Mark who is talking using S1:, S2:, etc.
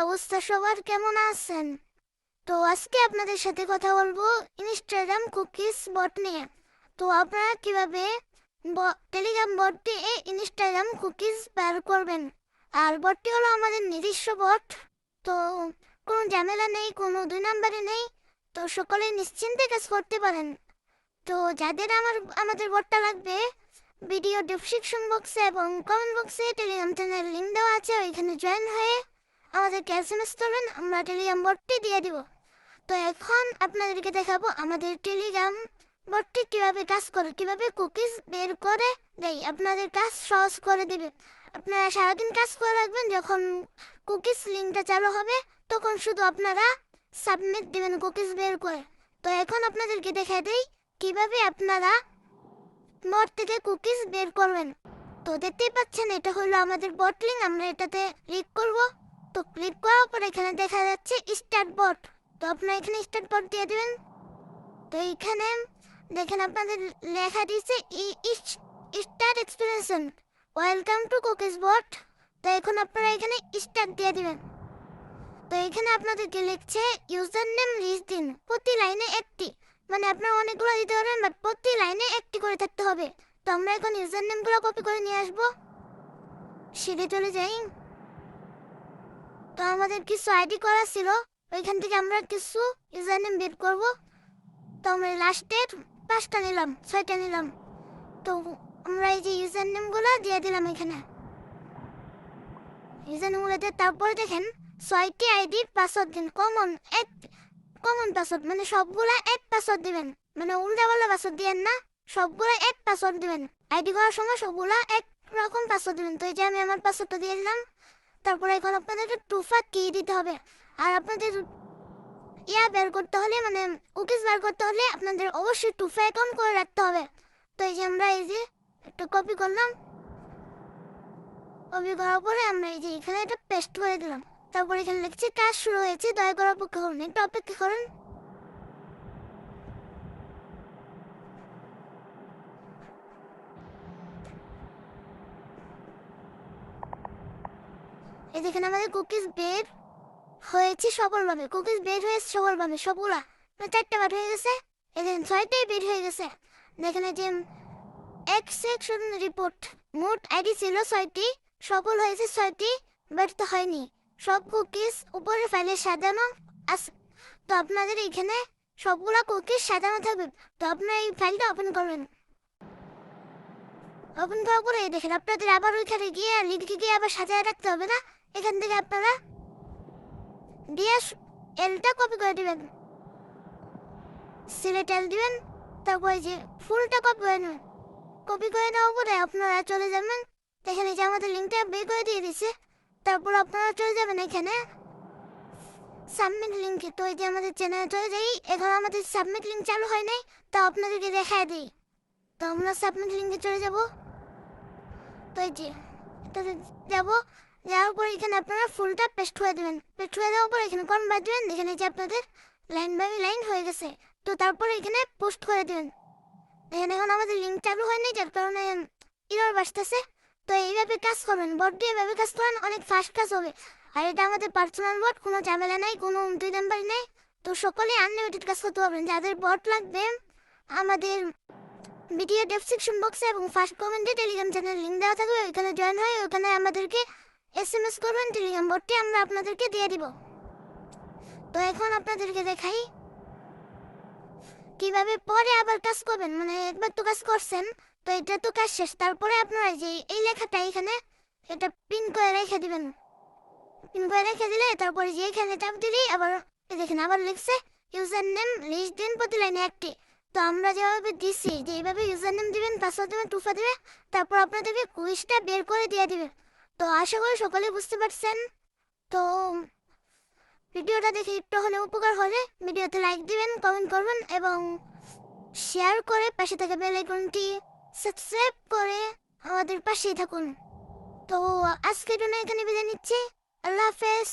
S1: অবস্থা সবার, কেমন আছেন? তো আজকে আপনাদের সাথে কথা বলবো ইনস্টাগ্রাম কুকিজ বট নিয়ে। তো আপনারা কিভাবে টেলিগ্রাম বট দিয়ে ইনস্টাগ্রাম কুকিজ বের করবেন। আর বটটি হলো আমাদের নিজস্ব বট। তো কোনো ঝামেলা নেই, কোনো দুই নাম্বারে নেই। তো সকলে নিশ্চিন্তে কাজ করতে পারেন। তো যাদের আমাদের বটটা লাগবে, ভিডিও ডেসক্রিপশন বক্সে এবং কমেন্ট বক্সে টেলিগ্রাম চ্যানেল লিংক দেওয়া আছে, ওইখানে জয়েন হয়ে আমাদেরকে এসএমএস করবেন, আমরা টেলিগ্রাম বটটি দিয়ে দিব। তো এখন আপনাদেরকে দেখাবো আমাদের টেলিগ্রাম বটটি কিভাবে কাজ করে, কিভাবে কুকিজ বের করে দেয়, আপনাদের কাজ সহজ করে দিবে। আপনারা সারাদিন কাজ করে রাখবেন, যখন কুকিজ লিঙ্কটা চালু হবে তখন শুধু আপনারা সাবমিট দিবেন কুকিজ বের করে। তো এখন আপনাদেরকে দেখাই দেই কিভাবে আপনারা বট থেকে কুকিজ বের করবেন। তো দেখতেই পাচ্ছেন এটা হলো আমাদের বট লিঙ্ক, আমরা এটাতে ক্লিক করব। তো ক্লিক করার পর এখানে দেখা যাচ্ছে স্টার্ট বট। তো আপনারা এখানে স্টার্ট বট দিয়ে দেবেন। তো এইখানে দেখেন আপনাদের লেখা দিয়েছে start explanation, welcome to cookies bot. তো এখন আপনারা এখানে স্টার্ট দিয়ে দিবেন। তো এখানে আপনাদেরকে লিখছে ইউজার নেম লিস্ট দিন, প্রতি লাইনে একটি, মানে আপনারা অনেকগুলো দিতে পারবেন, বাট প্রতি লাইনে একটি করে থাকতে হবে। তো আমরা এখন ইউজার নেমগুলো কপি করে নিয়ে আসবো, সিঁড়ে চলে যাই। তো আমাদের কিছু আইডি করা ছিল, ওইখান থেকে আমরা কিছু ইউজার নেম বের করবো। তো আমরা লাস্টের 5টা নিলাম, 6টা নিলাম। তো আমরা এই যে ইউজার নেমগুলো দিয়ে দিলাম এখানে, ইউজার নেমগুলো দিয়ে তারপরে দেখেন 6টি আইডির পাসওয়ার্ড দিন, কমন পাসওয়ার্ড, মানে সবগুলা এক পাসওয়ার্ড দিবেন, মানে উল্টাপাল্টা পাসওয়ার্ড দিবেন না, সবগুলা এক পাসওয়ার্ড দিবেন। আইডি করার সময় সবগুলা এক রকম পাসওয়ার্ড দিবেন। তো এই যে আমি আমার পাসওয়ার্ডটা দিয়ে দিলাম। তারপরে এখন আপনাদের টুফা কি দিতে হবে। আর আপনাদের বের করতে হলে, মানে কুকিজ বের করতে হলে আপনাদের অবশ্যই টুফা অ্যাকাউন্ট করে রাখতে হবে। তো এই যে আমরা এই যে একটা কপি করলাম, কপি করার পরে আমরা এই যে এখানে এটা পেস্ট করে দিলাম। তারপর এখানে লিখছে কাজ শুরু হয়েছে, দয়া করে অপেক্ষা করুন, একটু অপেক্ষা করুন। এই দেখেন আমাদের কুকিজ বের হয়েছে সফলভাবে, কুকিজ বের হয়েছে সফলভাবে, সবগুলা 4টা বার হয়ে গেছে। এই দেখেন 6টাই বের হয়ে গেছে। দেখেন এই যে এক্সেকশন রিপোর্ট, মোট আইডি ছিল 6টি, সফল হয়েছে 6টি, ব্যর্থ হয়নি। সব কুকিজ উপরে ফাইলে সাজানো আছে। তো আপনাদের এখানে সবগুলা কুকিজ সাজানো থাকবে। তো আপনারা এই ফাইলটা ওপেন করবেন। ওপেন করার পরে দেখেন আপনাদের আবার ওইখানে গিয়ে লিঙ্কে গিয়ে আবার সাজায় রাখতে হবে না, এখান থেকে আপনারা ডিএস এলটা কপি করে দিবেন, সিলেক্ট এল দিবেন, তারপরে যে ফুলটা কপি করে নেবেন। কপি করে নেওয়ার পরে আপনারা চলে যাবেন, এখানে যে আমাদের লিঙ্কটা বের করে দিয়ে দিচ্ছে। তারপর আপনারা চলে যাবেন এখানে সাবমিট লিঙ্কে। তো এই যে আমাদের চ্যানেলে চলে যাই, এখন আমাদের সাবমিট লিঙ্ক চালু হয় নাই, তো আপনাদেরকে দেখায় দিই। তো আমরা সাবমিট লিঙ্কে চলে যাব। তো এই যে এটাতে যাবো, যাওয়ার পর এখানে আপনারা ফুলটা পেস্ট করে দেবেন। পেস্ট করে দেওয়ার পর এখানে কম বাদ দেবেন, এখানে যে আপনাদের লাইন বাই লাইন হয়ে গেছে। তো তারপরে এখানে পোস্ট করে দেবেন। এখানে এখন আমাদের লিঙ্ক চালু হয়নি, যার কারণে এরর আসতেছে। তো এইভাবে কাজ করবেন, বট দিয়ে এভাবে কাজ করেন, অনেক ফাস্ট কাজ হবে। আর এটা আমাদের পার্সোনাল বট, কোনো ঝামেলা নাই, কোনো দুই নাম্বার নেই। তো সকলে আনলিমিটেড কাজ করতে পারবেন। যাদের বট লাগবে আমাদের ভিডিও ডেসক্রিপশন বক্সে এবং ফার্স্ট কমেন্টে টেলিগ্রাম চ্যানেল লিঙ্ক দেওয়া থাকবে, ওইখানে জয়েন হয়ে ওখানে আমাদেরকে এসএমএস করবেন, টেলিগ্রাম বটটি আমরা আপনাদেরকে দিয়ে দিব। তো এখন আপনাদেরকে দেখাই কিভাবে পরে আবার কাজ করবেন, মানে একবার তো কাজ করছেন, তো এটা তো কাজ শেষ। তারপরে আপনারা যে এই লেখাটা এখানে এটা পিন করে রেখে দিবেন। পিন করে রেখে দিলে তারপরে যে এখানে চাপ দিলেই আবার দেখেন আবার লিখছে ইউজার নেম লিস্ট দিন, প্রতি লাইনে একটি। তো আমরা যেভাবে দিচ্ছি যে এইভাবে ইউজার নেম দিবেন, পাসওয়ার্ড দিবেন, টুফা দিবে, তারপর আপনাদেরকে কুইজটা বের করে দিয়ে দিবে। তো আশা করি সকলে বুঝতে পারছেন। তো ভিডিওটা দেখে একটু হলে উপকার হলে ভিডিওতে লাইক দিবেন, কমেন্ট করবেন এবং শেয়ার করে পাশে থাকা বেল আইকনটি সাবস্ক্রাইব করে আমাদের পাশেই থাকুন। তো আজকের জন্য এখানে বিদায় নিচ্ছি, আল্লাহ হাফেজ।